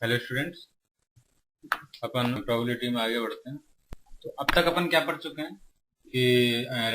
Hello students, अपन probability में आगे बढ़ते हैं। तो अब तक अपन क्या पढ़ चुके हैं कि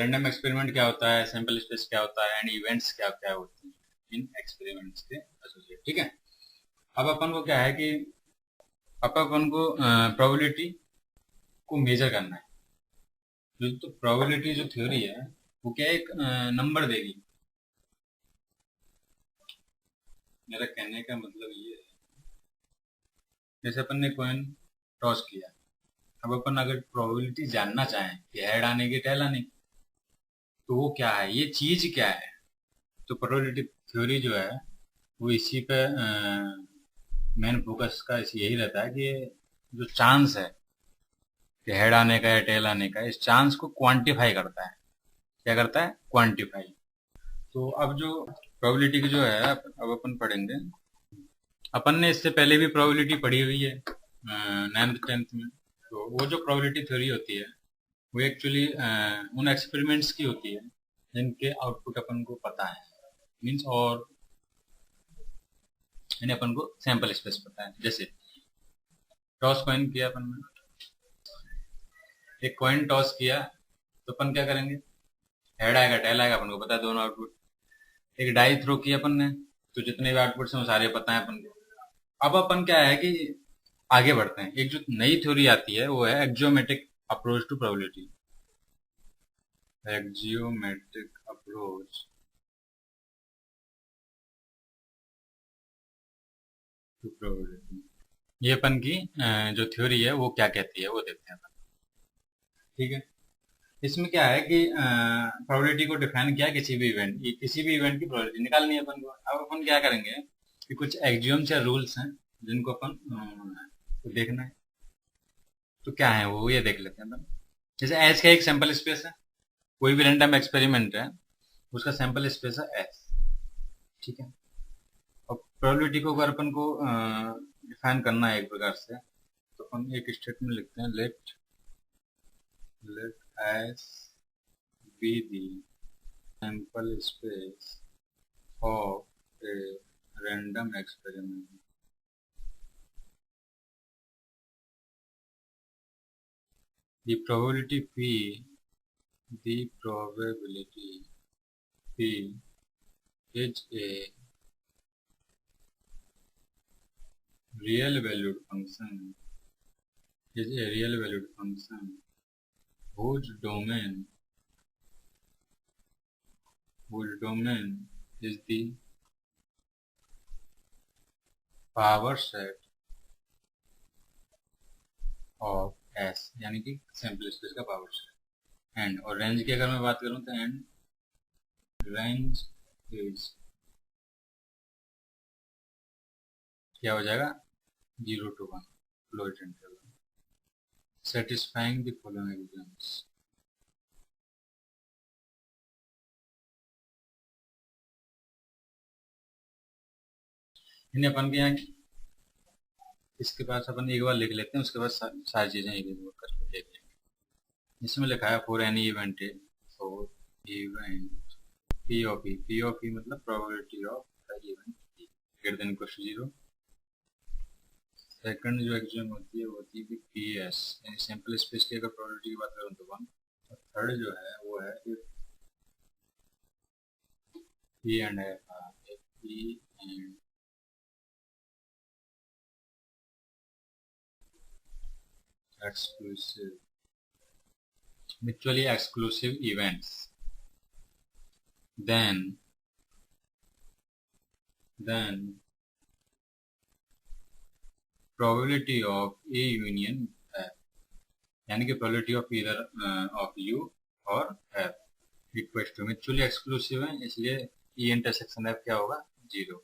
रैंडम एक्सपेरिमेंट क्या होता है, सैंपल स्पेस क्या होता है एंड इवेंट्स क्या क्या होते हैं इन एक्सपेरिमेंट्स के एसोसिएट। ठीक है। अब अपन को क्या है कि अब अपन को प्रोबेबिलिटी को मेजर करना है। तो प्रोबेबिलिटी जो थ्योरी है वो क्या एक नंबर देगी। मेरा कहने का मतलब ये है, जैसे अपन ने कॉइन टॉस किया। अब अपन अगर प्रोबेबिलिटी जानना चाहें कि हेड आने की टेल आने की, तो वो क्या है, ये चीज क्या है। तो प्रोबेबिलिटी थ्योरी जो है वो इसी पे मेन फोकस का यही रहता है कि जो चांस है कि हेड आने का या टेल आने का, इस चांस को क्वांटिफाई करता है। क्या करता है? क्वांटिफाई। तो अब जो प्रोबेबिलिटी की जो है अब अपन पढ़ेंगे। अपन ने इससे पहले भी प्रोबेबिलिटी पढ़ी हुई है 9th-10th में। तो वो जो प्रोबेबिलिटी थ्योरी होती है वो एक्चुअली उन एक्सपेरिमेंट्स की होती है जिनके आउटपुट अपन को पता है, मीन्स, और यानी अपन को सैंपल स्पेस पता है। जैसे टॉस कॉइन किया अपन ने, एक कॉइन टॉस किया, तो अपन क्या करेंगे, हेड आएगा टेल आएगा, अपन को पता है दोनों आउटपुट। एक डाई थ्रो किया अपन ने, तो जितने भी आउटपुट हैं वो सारे पता है अपन को। अब अपन क्या है कि आगे बढ़ते हैं। एक जो नई थ्योरी आती है वो है axiomatic approach to probability. Axiomatic approach to probability. ये अपन की जो थ्योरी है वो क्या कहती है वो देखते हैं अपन। ठीक है। इसमें क्या है कि प्रोबेबिलिटी को डिफाइन किया किसी भी इवेंट, किसी भी इवेंट की प्रोबेबिलिटी निकालनी है अपन को। अब अपन क्या करेंगे कि कुछ एक्सियोम्स या रूल्स हैं जिनको अपन को देखना है। तो क्या है वो, ये देख लेते हैं अपन। जैसे एस का एक सैंपल स्पेस है, कोई भी रैंडम एक्सपेरिमेंट है उसका सैंपल स्पेस है एस। ठीक है। और प्रोबेबिलिटी को अगर अपन को डिफाइन करना है एक प्रकार से, तो अपन एक स्टेटमेंट लिखते हैं, let S be the sample space of a random experiment. The probability P is a real valued function whose domain is the power set of S, यानी कि सैंपल स्पेस का पावर सेट। एंड और range की अगर मैं बात करूं तो एंड रेंज इज क्या हो जाएगा, 0 to 1 float interval satisfying the following exams। इन्हें अपन के यहाँ, इसके पास अपन एक बार लिख लेते हैं, उसके बाद सारी चीजें एक एक करके देख लेंगे। इसमें लिखा है for any event P of E मतलब probability of the event greater than equal to 0। Second जो एक्सियम होती है वो होती है पी एस, यानी सैंपल स्पेस की अगर प्रोबेबिलिटी की बात करूँ तो 1। और थर्ड जो है वो है P and exclusive, mutually exclusive events, then probability of A union F, यानी कि probability of either of U और F equal to, mutually exclusive है इसलिए E इंटरसेक्शन F क्या होगा, 0।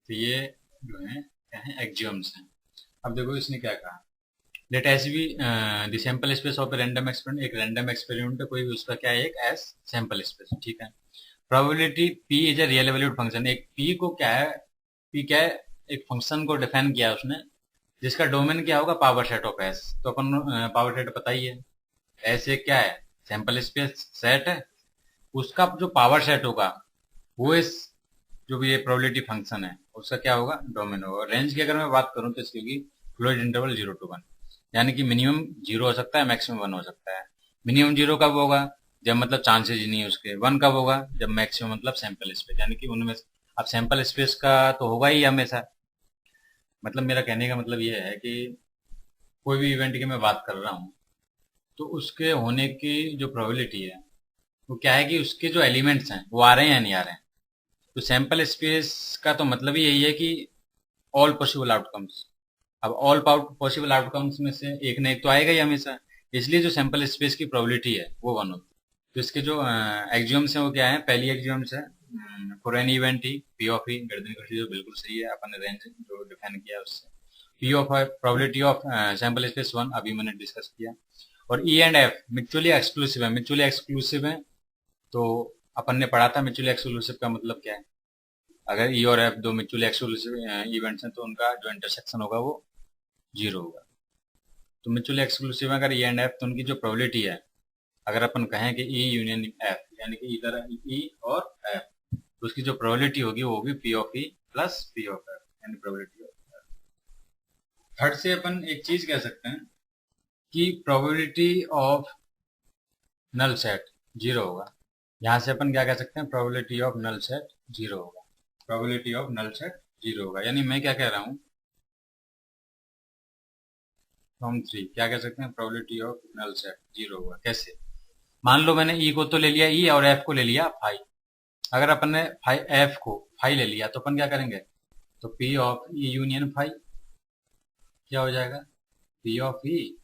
तो ये जो है क्या है, एक्सियम्स हैं। अब देखो इसने क्या कहा, let S be the sample space of a random experiment. एक रैंडम एक्सपेरिमेंट है कोई भी, उसका क्या है, एक एस सैंपल स्पेस। ठीक है। Probability P is a real valued function. एक पी को क्या है, पी क्या है, एक फंक्शन को डिफाइन किया उसने जिसका डोमेन क्या होगा, पावर सेट ऑफ एस। तो अपन पावर सेट पता ही है, एस एक क्या है, सैंपल स्पेस सेट है, उसका जो पावर सेट होगा वो इस जो भी ये प्रोबेबिलिटी फंक्शन है उसका क्या होगा, डोमेन होगा। रेंज की अगर मैं बात करूं तो इसकी होगी फ्लूइड इंटरवल 0 to 1, यानी कि मिनिमम 0 हो सकता है, मैक्सिमम 1 हो सकता है। मिनिमम 0 कब होगा, जब मतलब चांसेज ही नहीं है उसके। 1 कब होगा, जब मैक्सिमम मतलब सैंपल स्पेस, यानी कि उनमें अब सैंपल स्पेस का तो होगा ही हमेशा। मतलब मेरा कहने का मतलब ये है कि कोई भी इवेंट की मैं बात कर रहा हूँ तो उसके होने की जो प्रोबेबिलिटी है वो क्या है कि उसके जो एलिमेंट्स हैं वो आ रहे हैं या नहीं आ रहे हैं। तो सैंपल स्पेस का तो मतलब ही यही है कि ऑल पॉसिबल आउटकम्स। अब ऑल पॉसिबल आउटकम्स में से एक ना एक तो आएगा ही हमेशा, इसलिए जो सैंपल स्पेस की प्रोबेबिलिटी है वो 1 होती है। तो इसके जो एक्सियोम्स हैं वो क्या है, पहली एक्सियोम्स है फॉर एनी इवेंट ही पी ऑफ ई, गर्दन का जो बिल्कुल सही है, अपन ने रेंज जो डिफाइन किया उससे P of probability of sample space 1 अभी मैंने डिस्कस किया। और E and F mutually exclusive है, म्यूचुअली एक्सक्लूसिव है। तो अपन ने पढ़ा था म्यूचुअली एक्सक्लूसिव का मतलब क्या है, अगर ई और एफ दो म्यूचुअली एक्सक्लूसिव इवेंट्स हैं तो उनका जो इंटरसेक्शन होगा वो 0 होगा। तो म्यूचुअली एक्सक्लूसिव अगर ई एंड एफ तो उनकी जो प्रोबेबिलिटी है, अगर अपन कहें कि ई यूनियन एफ यानी कि इधर ई और एफ, तो उसकी जो प्रोबेबिलिटी होगी वो होगी P of E plus P of F, यानी प्रोबेबिलिटी ऑफ एफ। थर्ड से अपन एक चीज कह सकते हैं कि प्रोबेबिलिटी ऑफ नल सेट 0 होगा। यहां से अपन क्या कह सकते हैं, प्रोबेबिलिटी ऑफ नल सेट 0 होगा। प्रोबेबिलिटी ऑफ नल सेट 0 होगा, यानी मैं क्या कह रहा हूं, फ्रॉम 3 क्या कह सकते हैं, प्रोबेबिलिटी ऑफ नल सेट 0 होगा। कैसे, मान लो मैंने ई को तो ले लिया ई और एफ को ले लिया फाई। अगर अपन ने फाई एफ को फाई ले लिया तो अपन क्या करेंगे, तो P of E union phi क्या हो जाएगा, पी ऑफ ई।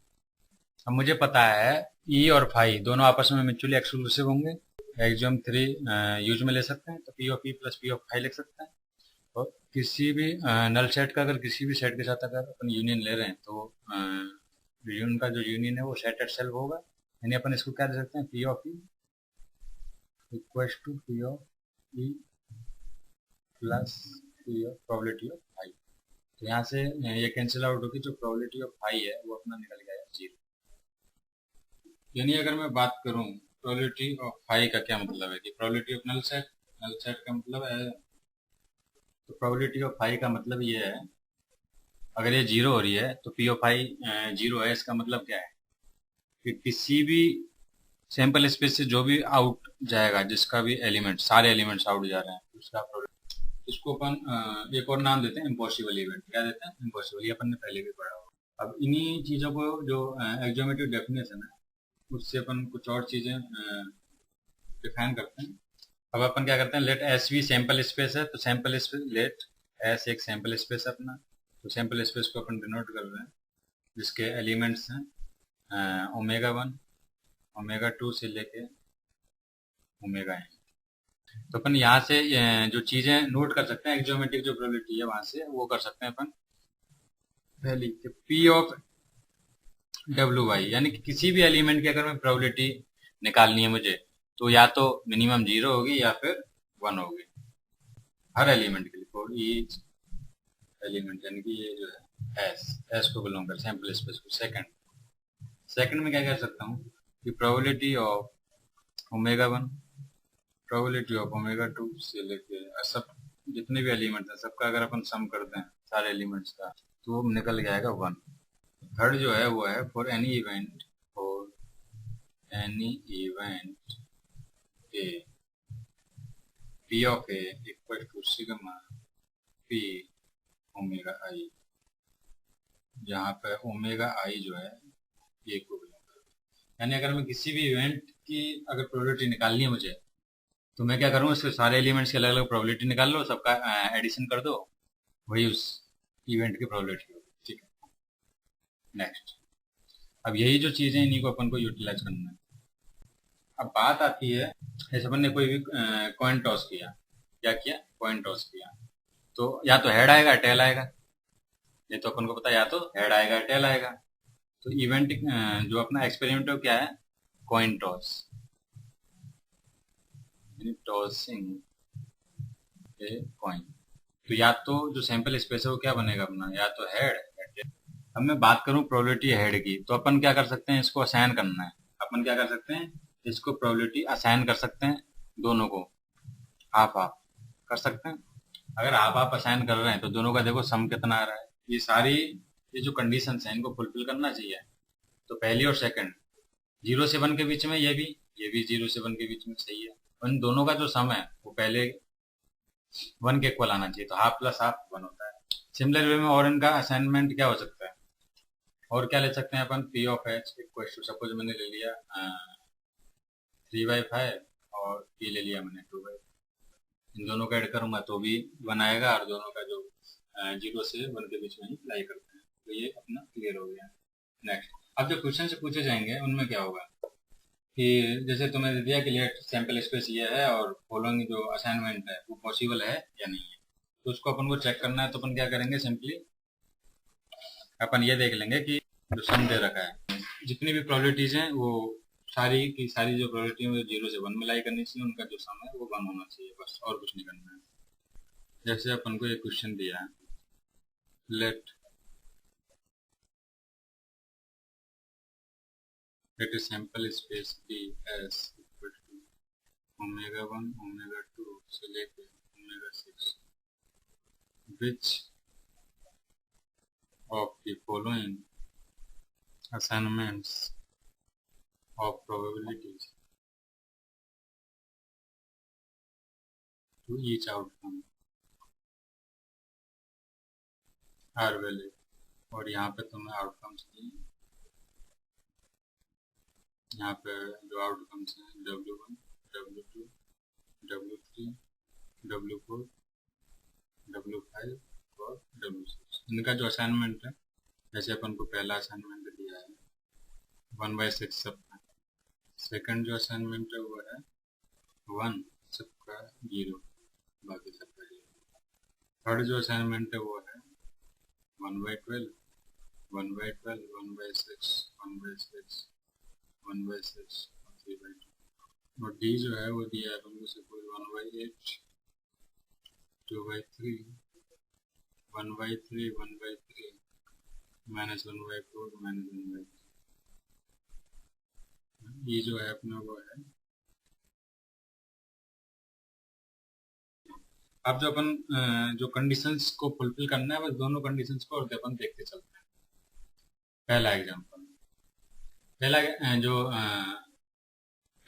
अब मुझे पता है ई और फाई दोनों आपस में म्यूचुअली एक्सक्लूसिव होंगे, एक्सियोम 3 यूज में ले सकते हैं, तो P of E plus P of phi लिख सकते हैं। और किसी भी नल सेट का अगर किसी भी सेट के साथ अगर अपन यूनियन ले रहे हैं तो यूनियन का जो यूनियन है वो सेट एट सेल्फ होगा, यानी अपन इसको क्या दे सकते हैं, P of E equals to P of E plus P of probability of phi. तो यहाँ से ये कैंसिल आउट होगी, जो प्रोबेबिलिटी ऑफ फाई है वो अपना निकल गया 0। यानी अगर मैं बात करूं प्रोबेबिलिटी ऑफ फाई का क्या मतलब है कि प्रोबेबिलिटी ऑफ नल सेट का मतलब है, तो प्रोबेबिलिटी ऑफ फाई का मतलब ये है, अगर ये 0 हो रही है तो पी ऑफ फाई 0 है। इसका मतलब क्या है कि किसी भी सैंपल स्पेस से जो भी आउट जाएगा, जिसका भी एलिमेंट, सारे एलिमेंट्स आउट जा रहे हैं, उसका इसको अपन एक और नाम देते हैं इम्पॉसिबल इवेंट। क्या देते हैं, इम्पॉसिबल। ये अपन ने पहले भी पढ़ा होगा। अब इन्हीं चीजों को जो एक्सोमेटिव डेफिनेशन है उससे अपन कुछ और चीजें डिफाइन करते हैं। अब अपन क्या करते हैं, let S be sample space है, तो सैंपल स्पेस लेट एस एक सैंपल स्पेस है अपना, तो सैंपल स्पेस को अपन डिनोट कर रहे हैं जिसके एलिमेंट्स हैं ओमेगा 1 ओमेगा 2 से लेके ओमेगा एन। तो अपन यहाँ से जो चीजें नोट कर सकते हैं, एक्सोमेट्रिक जो प्रोबेबिलिटी है वहां से वो कर सकते हैं अपन। पहली पी ऑफ डब्ल्यू वाई, यानी कि किसी भी एलिमेंट की अगर मैं प्रोबेबिलिटी निकालनी है मुझे, तो या तो मिनिमम 0 होगी या फिर 1 होगी हर एलिमेंट के लिए, फॉर ईच एलिमेंट। यानी कि ये जो है एस को बिलोंग कर सैंपल स्पेस को। सेकंड में क्या कह सकता हूँ कि probability of omega 1 probability of omega 2 से लेके सब जितने भी एलिमेंट हैं सबका अगर अपन सम करते हैं सारे एलिमेंट्स का तो वो निकल जाएगा 1। थर्ड जो है वो है for any event A P of A equal to sigma P omega I, जहाँ पे ओमेगा आई जो है ये को बिलोंग करता है। यानी अगर मैं किसी भी इवेंट की अगर प्रोबेबिलिटी निकालनी है मुझे, तो मैं क्या करूँ, इसके सारे एलिमेंट्स की अलग अलग प्रोबेबिलिटी निकाल लो, सबका एडिशन कर दो, वही उस इवेंट की प्रोबेबिलिटी होगी। ठीक है, नेक्स्ट। अब यही जो चीजें इन्हीं को अपन को यूटिलाइज करना है। अब बात आती है, जैसे अपन ने कोई भी कॉइन टॉस किया, क्या किया, कॉइन टॉस किया, तो या तो हेड आएगा टेल आएगा। ये तो अपन को पता है, या तो हेड आएगा टेल आएगा। तो इवेंट जो अपना एक्सपेरिमेंट है क्या है, coin toss, tossing a coin. तो या तो जो सैंपल स्पेस है वो क्या बनेगा अपना, या तो हेड या टेल। अब मैं बात करूं प्रोबेबिलिटी हेड की, तो अपन क्या कर सकते हैं, इसको असाइन करना है। अपन क्या कर सकते हैं, इसको प्रोबेबिलिटी असाइन कर सकते हैं, दोनों को हाफ हाफ कर सकते हैं। अगर आप असाइन कर रहे हैं तो दोनों का देखो सम कितना आ रहा है। ये जो कंडीशंस हैं इनको फुलफिल करना चाहिए। तो पहली और सेकंड 0 से 1 के बीच में ये भी 0 से 1 के बीच में सही है। उन दोनों का जो सम है वो पहले 1 के इक्वल आना चाहिए, तो हाफ प्लस हाफ 1 होता है। सिमिलर वे में और इनका असाइनमेंट क्या हो सकता है, और क्या ले सकते हैं अपन, P of H equal to, suppose मैंने ले लिया 3/5 और पी ले लिया मैंने 2/5। इन दोनों का ऐड करूंगा तो भी 1 आएगा, और दोनों का जो 0 से 1 के बीच में ही लाई करते हैं। तो ये अपना क्लियर हो गया। नेक्स्ट, अब जो क्वेश्चन से पूछे जाएंगे उनमें क्या होगा कि जैसे तुम्हें दे दिया कि लेट सैंपल स्पेस ये है और फॉलोइंग जो असाइनमेंट है वो पॉसिबल है या नहीं है, तो उसको अपन को चेक करना है। तो अपन क्या करेंगे, सिंपली अपन ये देख लेंगे कि जो सम दे रखा है, जितनी भी प्रोबेबिलिटीज हैं वो सारी की सारी जो प्रोबेबिलिटी है 0 से 1 में लाई करनी चाहिए, उनका जो सम है वो 1 होना चाहिए, बस और कुछ नहीं करना है। जैसे अपन को एक क्वेश्चन दिया है, late a sample space be as equal to omega 1 omega 2 से लेकर omega 6, which of the following assignments of probabilities to each outcome are valid। और यहाँ पे तुम्हें आउटकम्स दिए, यहाँ पे जो आउटकम्स हैं W1 W2 W3 W4 W5 और W6, इनका जो असाइनमेंट है, जैसे अपन को पहला असाइनमेंट दिया है 1/6 सबका, सेकंड जो असाइनमेंट है वो है 1 सबका 0 बाकी सबका 0, थर्ड जो असाइनमेंट है वो है 1/12 1/12 1/6 1/6 1/6 और 3/2, और डी जो है वो दिया है अपन को सपोज 1/8 2/3 1/3 1/3 -1/4 -1/3। ये जो है अपना वो है। अब जो अपन जो कंडीशंस को फुलफिल करना है, बस दोनों कंडीशंस को और अपन देखते चलते हैं। पहला एग्जांपल,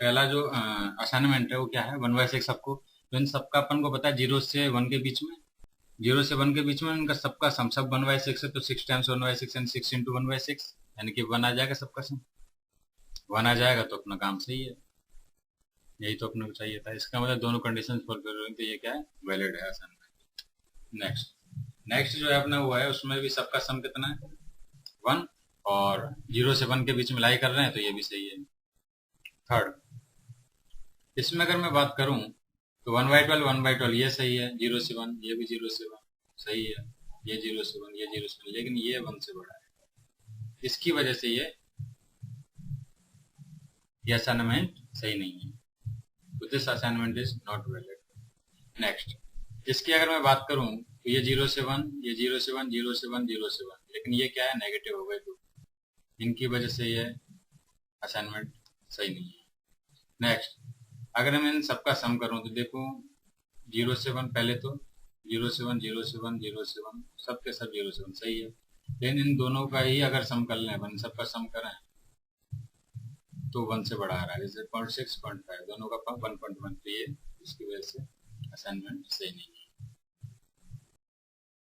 पहला जो असाइनमेंट है वो क्या है, 1/6 सबको, तो इन सबका अपन को पता है 0 से 1 के बीच में, 0 से 1 के बीच में इनका सबका सम, सब 1/6 है, तो 6 टाइम्स 1/6 एंड 6 इंटू 1/6 यानी कि 1 आ जाएगा सबका सम। 1 आ जाएगा तो अपना काम सही है, यही तो अपने को चाहिए था। इसका मतलब दोनों कंडीशन फुलफिल हुई, तो ये क्या है, वैलिड है असाइनमेंट। नेक्स्ट, नेक्स्ट जो है अपना वो है, उसमें भी सबका सम कितना है 1, और 0 से 1 के बीच में लाई कर रहे हैं, तो ये भी सही है। थर्ड, इसमें अगर मैं बात करूं तो 1/12 1/12 ये सही है, 0 से 1 ये भी 0 से 1 सही है, ये 0 से 1 ये 0 से 1, लेकिन ये 1 से बड़ा है, इसकी वजह से ये असाइनमेंट सही नहीं है, तो this assignment is not valid. Next, इसकी अगर मैं बात करूं तो ये 0 से 1 ये 0 से 1 0 से 1 0 से 1, लेकिन ये क्या है, नेगेटिव हो गए, तो इनकी वजह से ये असाइनमेंट सही नहीं है। नेक्स्ट, अगर मैं इन सबका सम करूं तो देखो 0 से 1, पहले तो 0 से 1 0 से 1 0 से 1 सब के सब 0 से 1 सही है, लेकिन इन दोनों का ही अगर सम कर लें, इन सबका सम करें तो 1 से बढ़ा रहा है, जैसे 0.6 0.5 दोनों का 1.1, तो ये इसकी वजह से असाइनमेंट सही नहीं है।